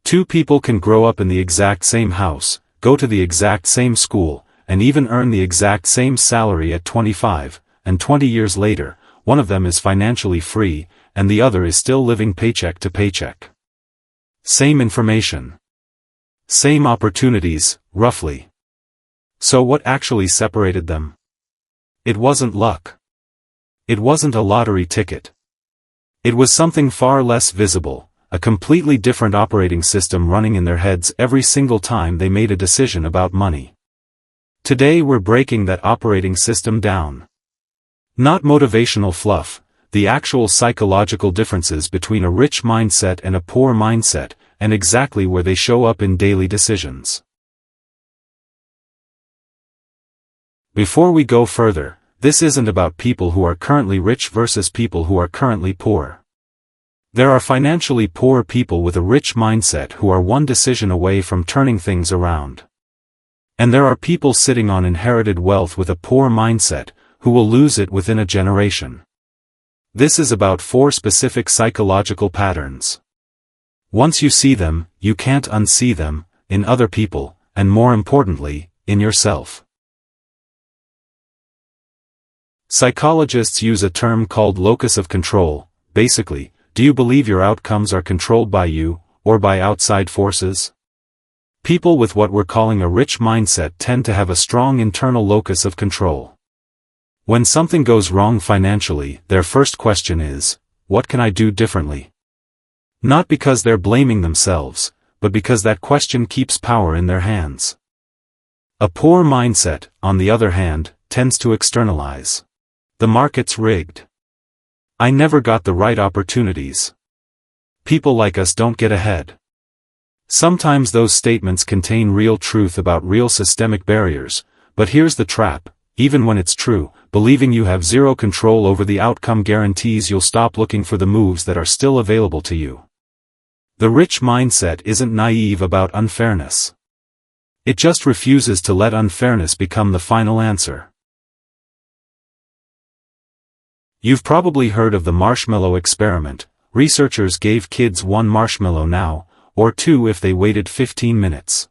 Two people can grow up in the exact same house, go to the exact same school, and even earn the exact same salary at 25, and 20 years later, one of them is financially free, and the other is still living paycheck to paycheck. Same information. Same opportunities, roughly. So what actually separated them? It wasn't luck. It wasn't a lottery ticket. It was something far less visible, a completely different operating system running in their heads every single time they made a decision about money. Today we're breaking that operating system down. Not motivational fluff, the actual psychological differences between a rich mindset and a poor mindset, and exactly where they show up in daily decisions. Before we go further, this isn't about people who are currently rich versus people who are currently poor. There are financially poor people with a rich mindset who are one decision away from turning things around. And there are people sitting on inherited wealth with a poor mindset, who will lose it within a generation. This is about 4 specific psychological patterns. Once you see them, you can't unsee them, in other people, and more importantly, in yourself. Psychologists use a term called locus of control. Basically, do you believe your outcomes are controlled by you, or by outside forces? People with what we're calling a rich mindset tend to have a strong internal locus of control. When something goes wrong financially, their first question is, what can I do differently? Not because they're blaming themselves, but because that question keeps power in their hands. A poor mindset, on the other hand, tends to externalize. The market's rigged. I never got the right opportunities. People like us don't get ahead. Sometimes those statements contain real truth about real systemic barriers, but here's the trap. Even when it's true, believing you have zero control over the outcome guarantees you'll stop looking for the moves that are still available to you. The rich mindset isn't naive about unfairness. It just refuses to let unfairness become the final answer. You've probably heard of the marshmallow experiment. Researchers gave kids 1 marshmallow now, or 2 if they waited 15 minutes.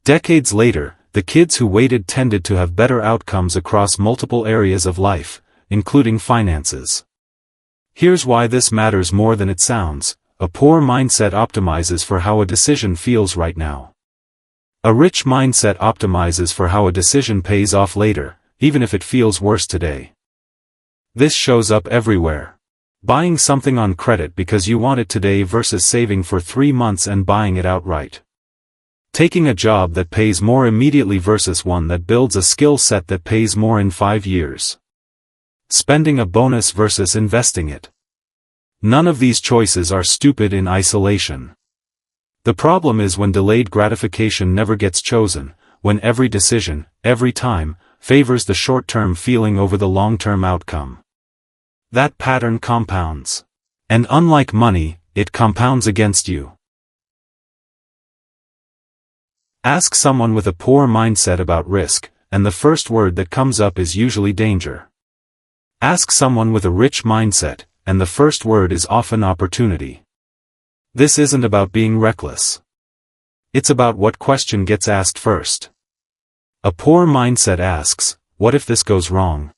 Decades later, the kids who waited tended to have better outcomes across multiple areas of life, including finances. Here's why this matters more than it sounds. A poor mindset optimizes for how a decision feels right now. A rich mindset optimizes for how a decision pays off later, even if it feels worse today. This shows up everywhere. Buying something on credit because you want it today versus saving for 3 months and buying it outright. Taking a job that pays more immediately versus one that builds a skill set that pays more in 5 years. Spending a bonus versus investing it. None of these choices are stupid in isolation. The problem is when delayed gratification never gets chosen, when every decision, every time, favors the short-term feeling over the long-term outcome. That pattern compounds. And unlike money, it compounds against you. Ask someone with a poor mindset about risk, and the first word that comes up is usually danger. Ask someone with a rich mindset, and the first word is often opportunity. This isn't about being reckless. It's about what question gets asked first. A poor mindset asks, what if this goes wrong?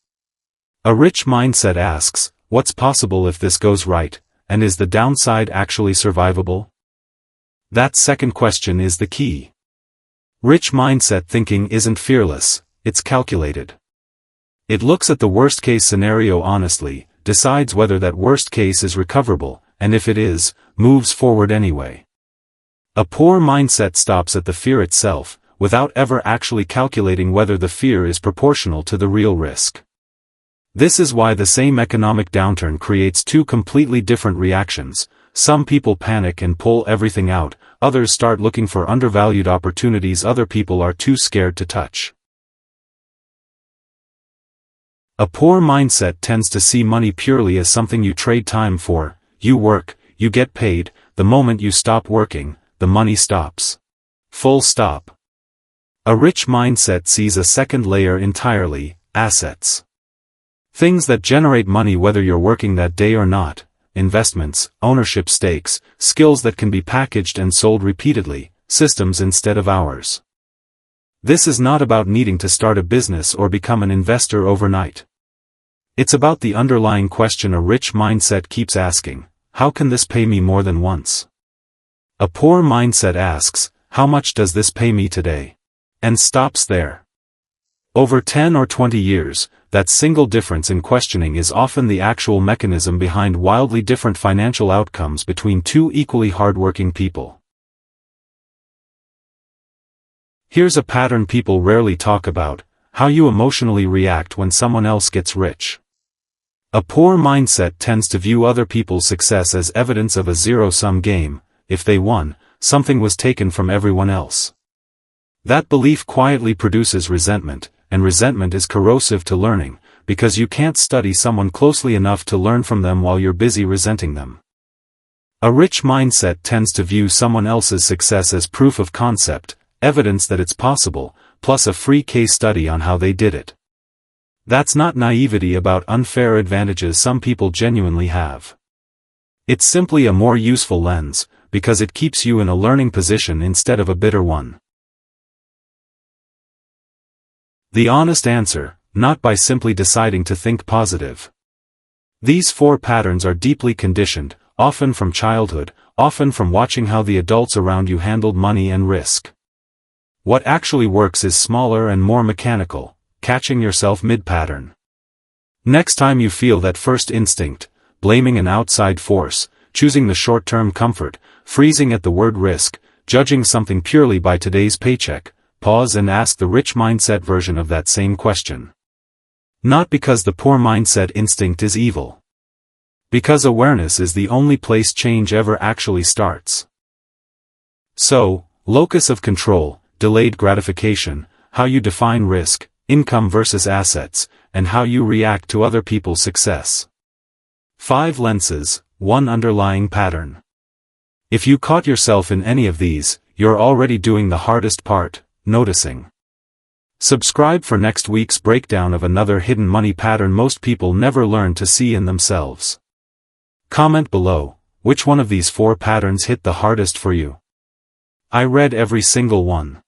A rich mindset asks, what's possible if this goes right, and is the downside actually survivable? That second question is the key. Rich mindset thinking isn't fearless, it's calculated. It looks at the worst-case scenario honestly, decides whether that worst case is recoverable, and if it is, moves forward anyway. A poor mindset stops at the fear itself, without ever actually calculating whether the fear is proportional to the real risk. This is why the same economic downturn creates 2 completely different reactions. Some people panic and pull everything out, others start looking for undervalued opportunities other people are too scared to touch. A poor mindset tends to see money purely as something you trade time for. You work, you get paid, the moment you stop working, the money stops. Full stop. A rich mindset sees a second layer entirely, assets. Things that generate money whether you're working that day or not. investments, ownership stakes, skills that can be packaged and sold repeatedly, systems instead of hours. This is not about needing to start a business or become an investor overnight. It's about the underlying question a rich mindset keeps asking: how can this pay me more than once? A poor mindset asks, how much does this pay me today? And stops there. Over 10 or 20 years, that single difference in questioning is often the actual mechanism behind wildly different financial outcomes between two equally hardworking people. Here's a pattern people rarely talk about: how you emotionally react when someone else gets rich. A poor mindset tends to view other people's success as evidence of a zero-sum game. If they won, something was taken from everyone else. That belief quietly produces resentment, and resentment is corrosive to learning, because you can't study someone closely enough to learn from them while you're busy resenting them. A rich mindset tends to view someone else's success as proof of concept, evidence that it's possible, plus a free case study on how they did it. That's not naivety about unfair advantages some people genuinely have. It's simply a more useful lens, because it keeps you in a learning position instead of a bitter one. The honest answer: not by simply deciding to think positive. These 4 patterns are deeply conditioned, often from childhood, often from watching how the adults around you handled money and risk. What actually works is smaller and more mechanical: catching yourself mid-pattern. Next time you feel that first instinct, blaming an outside force, choosing the short-term comfort, freezing at the word risk, judging something purely by today's paycheck, pause and ask the rich mindset version of that same question. Not because the poor mindset instinct is evil. Because awareness is the only place change ever actually starts. So, locus of control, delayed gratification, how you define risk, income versus assets, and how you react to other people's success. 5 lenses, 1 underlying pattern. If you caught yourself in any of these, you're already doing the hardest part: noticing. Subscribe for next week's breakdown of another hidden money pattern most people never learn to see in themselves. Comment below, which one of these 4 patterns hit the hardest for you? I read every single one.